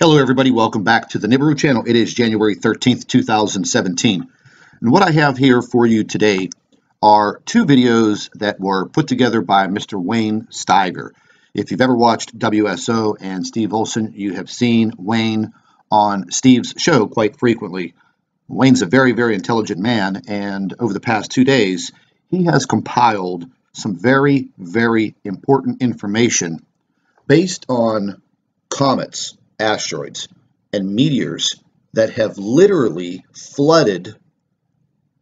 Hello, everybody. Welcome back to the Nibiru channel. It is January 13th, 2017. And what I have here for you today are two videos that were put together by Mr. Wayne Steiger. If you've ever watched WSO and Steve Olson, you have seen Wayne on Steve's show quite frequently. Wayne's a very, very intelligent man, and over the past 2 days, he has compiled some very, very important information based on comets, asteroids, and meteors that have literally flooded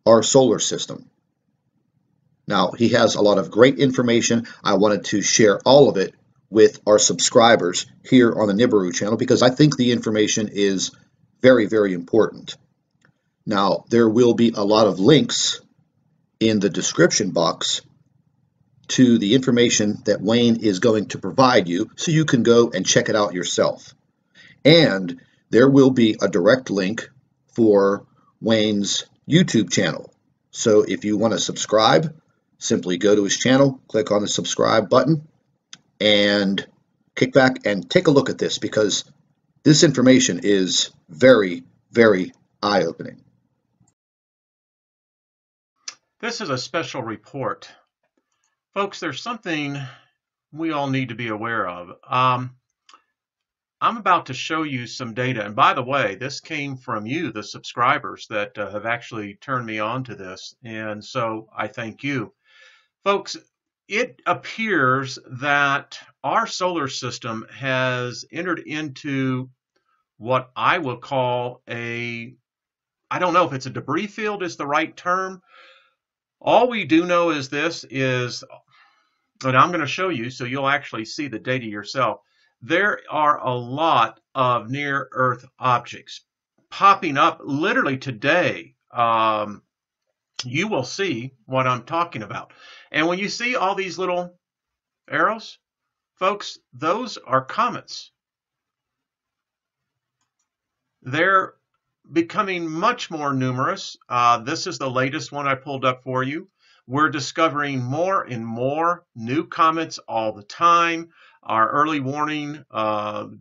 our solar system. Now, he has a lot of great information. I wanted to share all of it with our subscribers here on the Nibiru channel because I think the information is very, very important. Now, there will be a lot of links in the description box to the information that Wayne is going to provide you so you can go and check it out yourself. And there will be a direct link for Wayne's YouTube channel. So if you want to subscribe, simply go to his channel, click on the subscribe button, and kick back and take a look at this because this information is very, very eye-opening. This is a special report. Folks, there's something we all need to be aware of. I'm about to show you some data, and by the way, this came from you, the subscribers, that have actually turned me on to this, and so I thank you. Folks, it appears that our solar system has entered into what I will call I don't know if it's a debris field is the right term. All we do know is and I'm going to show you so you'll actually see the data yourself. There are a lot of near-Earth objects popping up literally today. You will see what I'm talking about. And when you see all these little arrows, folks, those are comets. They're becoming much more numerous. This is the latest one I pulled up for you. We're discovering more and more new comets all the time. Our early warning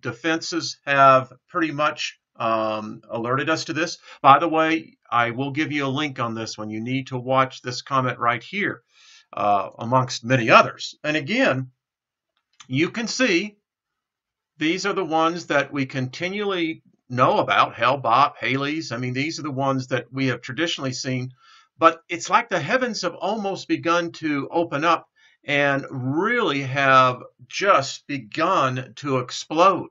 defenses have pretty much alerted us to this. By the way, I will give you a link on this one. You need to watch this comet right here, amongst many others. And again, you can see these are the ones that we continually know about, Hale-Bopp, Halley's. I mean, these are the ones that we have traditionally seen. But it's like the heavens have almost begun to open up and really have just begun to explode.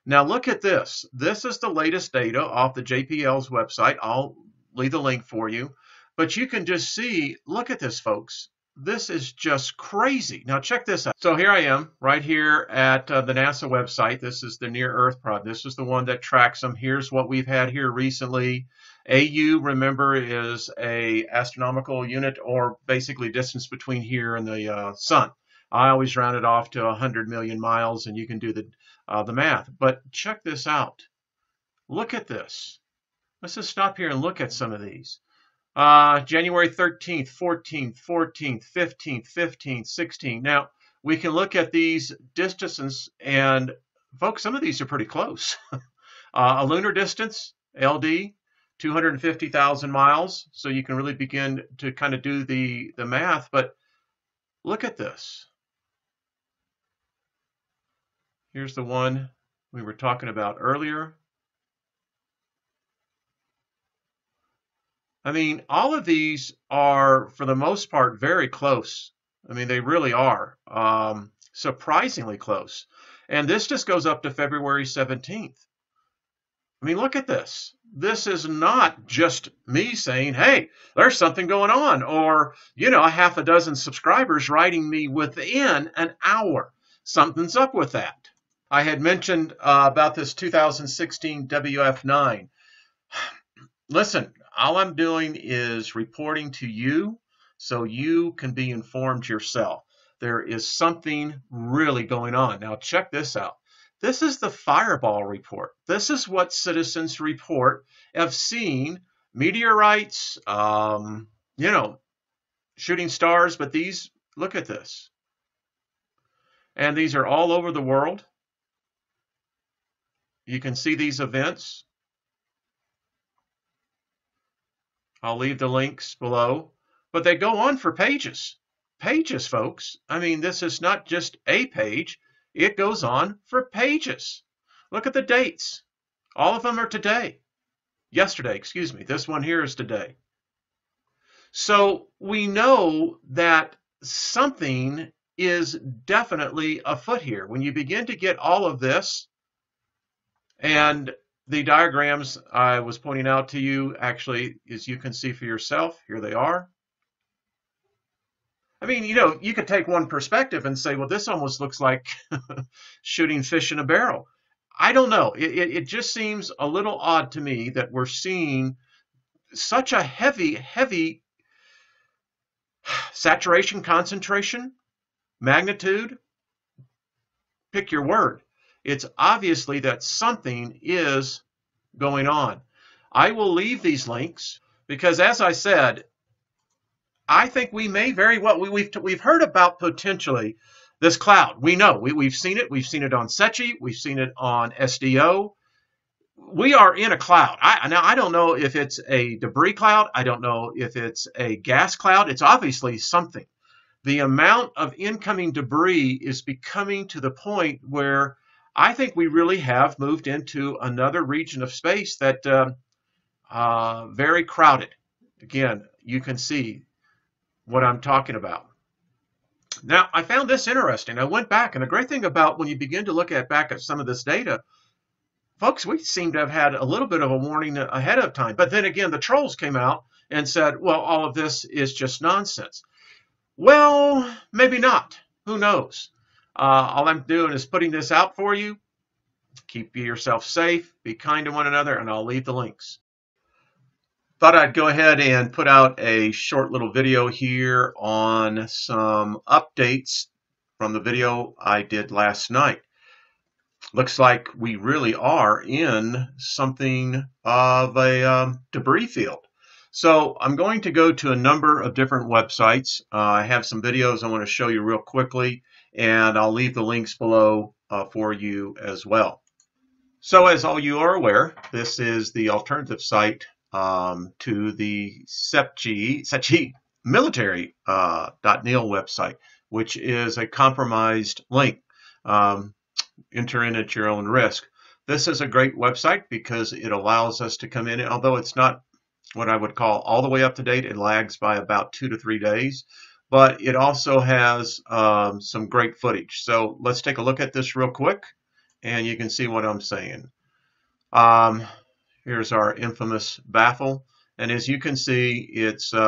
Now look at this. This is the latest data off the JPL's website. I'll leave the link for you. But you can just see, look at this, folks. This is just crazy. Now check this out. So here I am right here at the NASA website. This is the Near Earth Project. This is the one that tracks them. Here's what we've had here recently. AU, remember, is a astronomical unit, or basically distance between here and the sun. I always round it off to 100 million miles, and you can do the math. But check this out. Look at this. Let's just stop here and look at some of these. January 13th, 14th, 14th, 15th, 15th, 16th. Now, we can look at these distances, and folks, some of these are pretty close. A lunar distance, LD, 250,000 miles. So you can really begin to kind of do the math. But look at this. Here's the one we were talking about earlier. I mean, all of these are, for the most part, very close. I mean, they really are. Surprisingly close. And this just goes up to February 17th. I mean, look at this. This is not just me saying, hey, there's something going on, or, you know, a half a dozen subscribers writing me within an hour. Something's up with that. I had mentioned about this 2016 WF9. Listen, all I'm doing is reporting to you so you can be informed yourself. There is something really going on. Now, check this out. This is the Fireball report. This is what citizens report of seeing meteorites, you know, shooting stars. But these, look at this. And these are all over the world. You can see these events. I'll leave the links below, but they go on for pages. Pages, folks. I mean, this is not just a page. It goes on for pages. Look at the dates. All of them are today. Yesterday, excuse me. This one here is today. So we know that something is definitely afoot here. When you begin to get all of this, and the diagrams I was pointing out to you, actually, as you can see for yourself, here they are. I mean, you could take one perspective and say, well, this almost looks like shooting fish in a barrel. I don't know. It just seems a little odd to me that we're seeing such a heavy saturation, concentration, magnitude, pick your word. It's obviously that something is going on. I will leave these links because, as I said, I think we may very well, we've heard about potentially this cloud. We know, we've seen it. We've seen it on SETI. We've seen it on SDO. We are in a cloud. Now, I don't know if it's a debris cloud. I don't know if it's a gas cloud. It's obviously something. The amount of incoming debris is becoming to the point where I think we really have moved into another region of space that very crowded. Again, you can see what I'm talking about. Now, I found this interesting. I went back, and the great thing about when you begin to look back at some of this data, folks, we seem to have had a little bit of a warning ahead of time. But then again, the trolls came out and said, well, all of this is just nonsense. Well, maybe not. Who knows? All I'm doing is putting this out for you. Keep yourself safe. Be kind to one another, and I'll leave the links. Thought I'd go ahead and put out a short little video here on some updates from the video I did last night. Looks like we really are in something of a debris field. So I'm going to go to a number of different websites. I have some videos I want to show you real quickly, and I'll leave the links below for you as well. So as all you are aware, this is the alternative site to the SETI military .nil website, which is a compromised link. Enter in at your own risk. This is a great website because it allows us to come in, although it's not what I would call all the way up to date. It lags by about 2 to 3 days, but it also has some great footage. So let's take a look at this real quick, and you can see what I'm saying. Here's our infamous baffle, and as you can see, it's we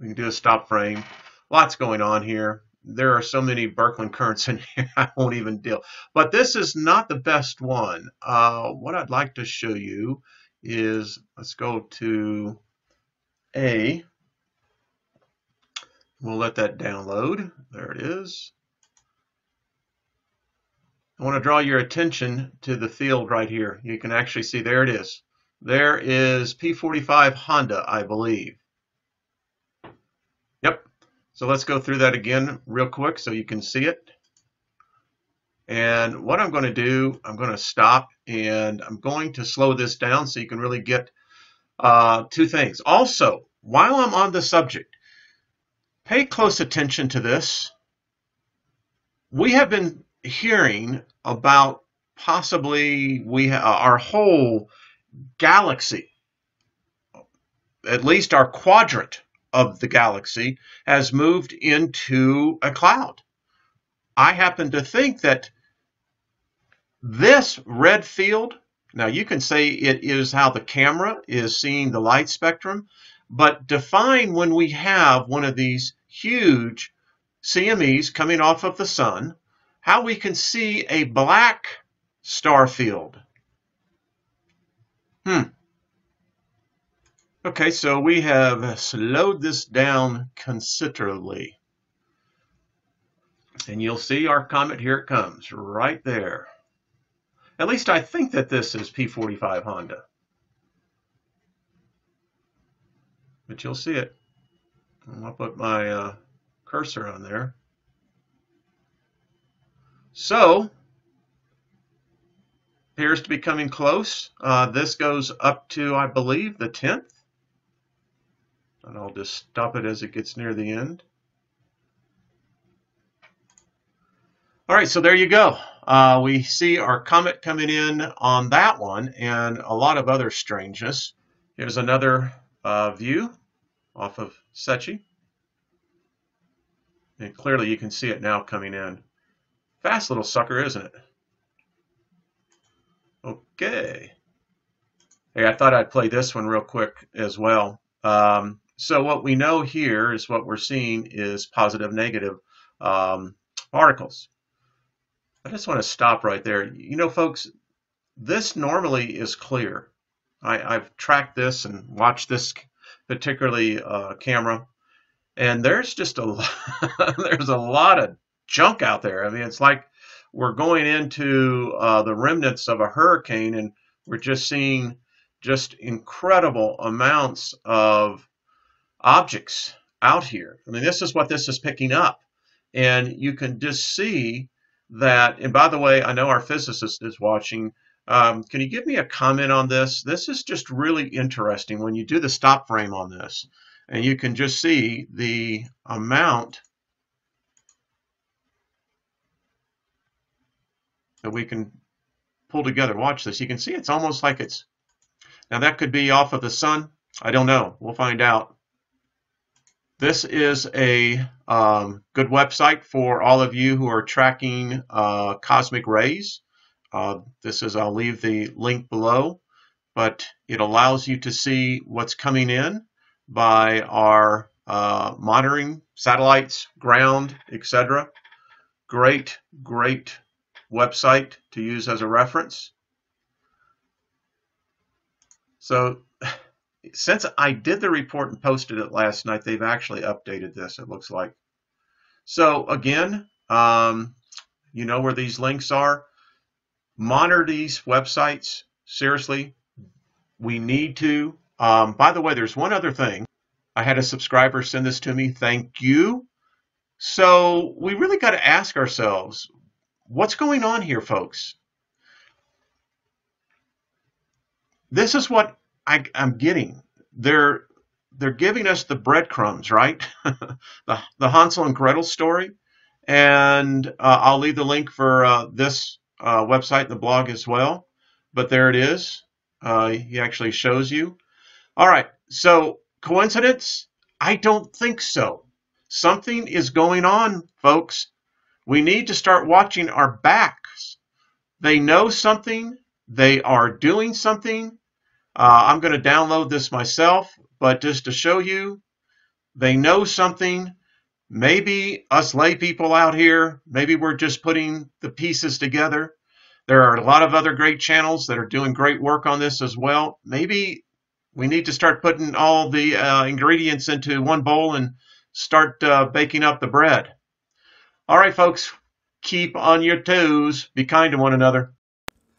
can do a stop frame. Lots going on here. There are so many Birkeland currents in here, I won't even deal. But this is not the best one. What I'd like to show you is, let's go to A. We'll let that download. There it is. I want to draw your attention to the field right here. You can actually see, there it is. There is P45 Honda, I believe. Yep. So let's go through that again real quick so you can see it. And what I'm going to do, I'm going to stop and I'm going to slow this down so you can really get two things. Also, while I'm on the subject, pay close attention to this. We have been hearing about possibly our whole galaxy, at least our quadrant of the galaxy, has moved into a cloud. I happen to think that this red field, now you can say it is how the camera is seeing the light spectrum, but define when we have one of these huge CMEs coming off of the sun, how we can see a black star field. Okay, so we have slowed this down considerably. And you'll see our comet, here it comes, right there. At least I think that this is P45 Honda. But you'll see it. I'll put my cursor on there. So, appears to be coming close. This goes up to, I believe, the 10th. And I'll just stop it as it gets near the end. All right, so there you go. We see our comet coming in on that one and a lot of other strangeness. Here's another view off of Secchi. And clearly you can see it now coming in. Fast little sucker, isn't it? Okay. Hey, I thought I'd play this one real quick as well. So what we know here is what we're seeing is positive, negative particles. I just want to stop right there. You know, folks, this normally is clear. I've tracked this and watched this particularly camera, and there's just there's a lot of junk out there. I mean, it's like we're going into the remnants of a hurricane, and we're just seeing just incredible amounts of objects out here. I mean, this is what this is picking up, and you can just see that. And by the way, I know our physicist is watching. Can you give me a comment on this? This is just really interesting when you do the stop frame on this, and you can just see the amount that we can pull together. Watch this. You can see it's almost like it's, now that could be off of the sun. I don't know. We'll find out. This is a good website for all of you who are tracking cosmic rays. I'll leave the link below, but it allows you to see what's coming in by our monitoring satellites, ground, etc. Great, great website to use as a reference. So since I did the report and posted it last night, they've actually updated this, it looks like. So again, you know where these links are. Monitor these websites. Seriously, we need to. By the way, there's one other thing. I had a subscriber send this to me. Thank you. So we really got to ask ourselves, what's going on here, folks? This is what I'm getting. They're giving us the breadcrumbs, right? the Hansel and Gretel story. And I'll leave the link for this website, the blog as well. But there it is. He actually shows you. All right. So coincidence? I don't think so. Something is going on, folks. We need to start watching our backs. They know something. They are doing something. I'm going to download this myself, but just to show you, they know something. Maybe us lay people out here, maybe we're just putting the pieces together. There are a lot of other great channels that are doing great work on this as well. Maybe we need to start putting all the ingredients into one bowl and start baking up the bread. All right, folks, keep on your toes. Be kind to one another.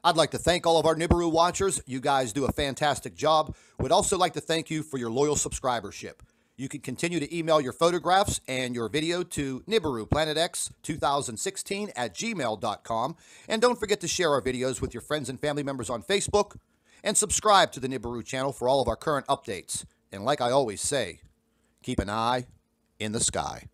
I'd like to thank all of our Nibiru watchers. You guys do a fantastic job. We'd also like to thank you for your loyal subscribership. You can continue to email your photographs and your video to NibiruPlanetX2016@gmail.com. And don't forget to share our videos with your friends and family members on Facebook. And subscribe to the Nibiru channel for all of our current updates. And like I always say, keep an eye in the sky.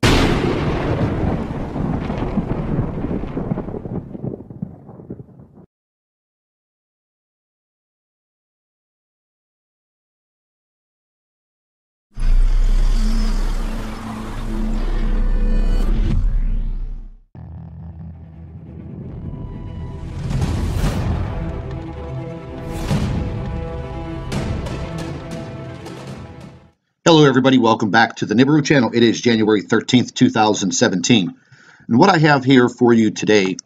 Hello everybody, welcome back to the Nibiru channel. It is January 13th, 2017. And what I have here for you today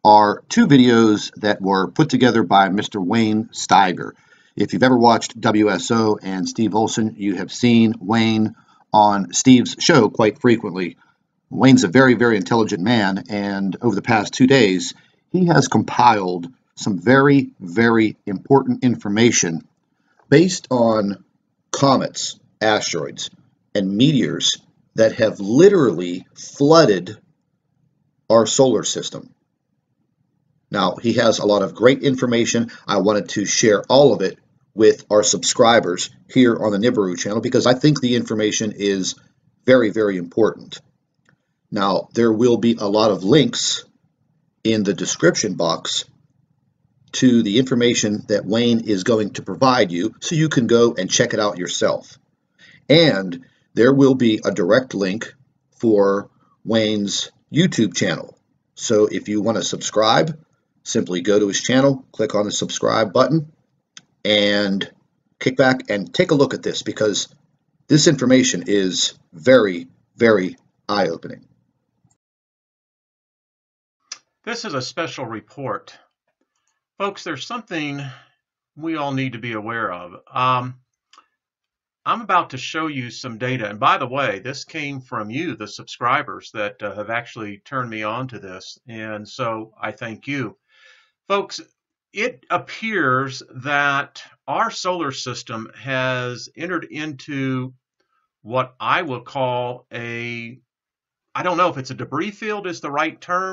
are two videos that were put together by Mr. Wayne Steiger. If you've ever watched WSO and Steve Olson, you have seen Wayne on Steve's show quite frequently. Wayne's a very, very intelligent man, and over the past 2 days, he has compiled some very, very important information based on comets, asteroids, and meteors that have literally flooded our solar system. Now, he has a lot of great information. I wanted to share all of it with our subscribers here on the Nibiru channel because I think the information is very, very important. Now, there will be a lot of links in the description box to the information that Wayne is going to provide you so you can go and check it out yourself. And there will be a direct link for Wayne's YouTube channel. So if you want to subscribe, simply go to his channel, click on the subscribe button, and kick back and take a look at this because this information is very, very eye-opening. This is a special report. Folks, there's something we all need to be aware of. I'm about to show you some data. And by the way, this came from you, the subscribers that have actually turned me on to this. And so I thank you. Folks, it appears that our solar system has entered into what I will call I don't know if it's a debris field is the right term.